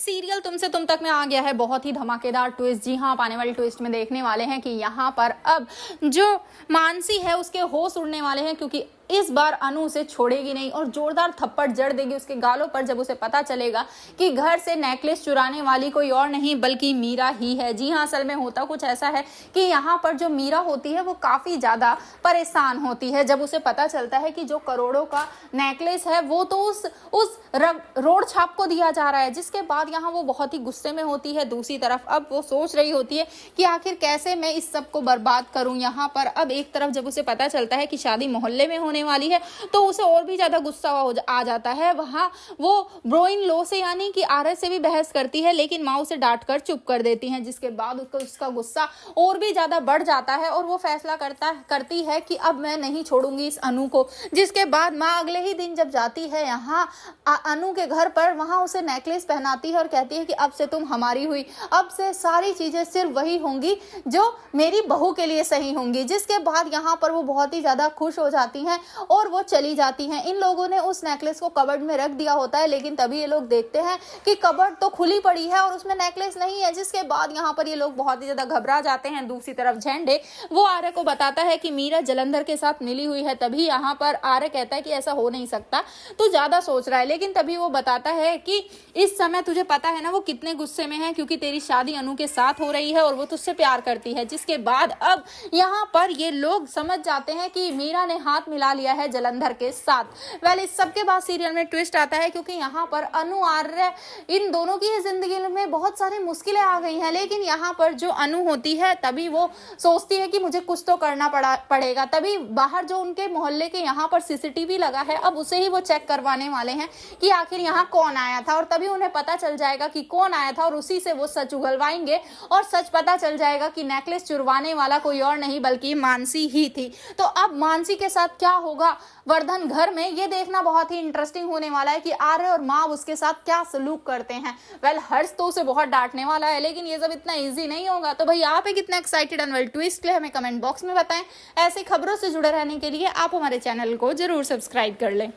Serial तुमसे तुम तक में आ गया है बहुत ही धमाकेदार ट्विस्ट। जी हाँ, आप आने वाले ट्विस्ट में देखने वाले हैं कि यहाँ पर अब जो मानसी है उसके होश उड़ने वाले हैं, क्योंकि इस बार अनु उसे छोड़ेगी नहीं और जोरदार थप्पड़ जड़ देगी उसके गालों पर जब उसे पता चलेगा कि घर से नेकलेस चुराने वाली कोई और नहीं बल्कि मीरा ही है। जी हाँ, असल में होता कुछ ऐसा है कि यहाँ पर जो मीरा होती है वो काफी ज्यादा परेशान होती है जब उसे पता चलता है कि जो करोड़ों का नेकलेस है वो तो उस रोड छाप को दिया जा रहा है, जिसके बाद यहाँ वो बहुत ही गुस्से में होती है। दूसरी तरफ अब वो सोच रही होती है कि आखिर कैसे मैं इस सब को बर्बाद करूं। यहाँ पर अब एक तरफ जब उसे पता चलता है कि शादी मोहल्ले में होने वाली है तो उसे और भी ज्यादा गुस्सा आ जाता है। वहां वो ब्रोइन लो से यानी कि आरएस से भी बहस करती है, लेकिन माँ उसे डांट कर चुप कर देती हैं, जिसके बाद उसका गुस्सा और भी ज्यादा बढ़ जाता है और वो फैसला करती है कि अब मैं नहीं छोड़ूंगी इस अनु को। जिसके बाद माँ अगले ही दिन जब जाती है यहाँ अनु के घर पर, वहां उसे नेकलेस पहनाती है और कहती है कि अब से तुम हमारी हुई, अब से सारी चीजें सिर्फ वही होंगी जो मेरी बहू के लिए सही होंगी। जिसके बाद यहाँ पर वो बहुत ही ज्यादा खुश हो जाती हैं और वो चली जाती हैं। इन लोगों ने उस नेकलेस को कबर्ड में रख दिया होता है, लेकिन तभी ये लोग देखते हैं कि कबर्ड तो खुली पड़ी है और उसमें नेकलेस नहीं है। जिसके बाद यहाँ पर ये लोग बहुत ही ज्यादा घबरा जाते हैं। दूसरी तरफ झंडे वो आर्य को बताता है कि मीरा जलंधर के साथ मिली हुई है। तभी यहाँ पर आर्य कहता है कि ऐसा हो नहीं सकता, तू ज्यादा सोच रहा है। लेकिन तभी वो बताता है कि इस समय तुझे पता है ना वो कितने गुस्से में है, क्योंकि तेरी शादी अनु के साथ हो रही है और वो तुझसे प्यार करती है। जिसके बाद अब यहाँ पर ये लोग समझ जाते हैं कि मीरा ने हाथ मिला लिया है जलंधर के साथ। इस सबके बाद सीरियल में ट्विस्ट आता है, क्योंकि यहाँ पर अनु आर्य इन दोनों की जिंदगी में बहुत सारी मुश्किलें आ गई हैं। लेकिन यहाँ पर जो अनु होती है तभी वो सोचती है कि मुझे कुछ तो करना पड़ेगा। तभी बाहर जो उनके मोहल्ले के यहाँ पर सीसीटीवी लगा है, अब उसे ही वो चेक करवाने वाले हैं कि आखिर यहाँ कौन आया था, और तभी उन्हें पता चल जाएगा कि कौन आया था और उसी से वो सच उगलवाएंगे और सच पता चल जाएगा कि नेकलेस चुरवाने वाला कोई और नहीं बल्कि मानसी ही थी। तो अब मानसी के साथ क्या होगा वर्धन घर में, ये देखना बहुत ही इंटरेस्टिंग होने वाला है कि आर्य और माँ उसके साथ क्या सलूक करते हैं। हर्ष तो उसे बहुत डांटने वाला है, लेकिन ये सब इतना इजी नहीं होगा। तो भाई आप कितना एक्साइटेड एंड ट्विस्ट के लिए हमें कमेंट बॉक्स में बताएं। ऐसी खबरों से जुड़े रहने के लिए आप हमारे चैनल को जरूर सब्सक्राइब कर लें।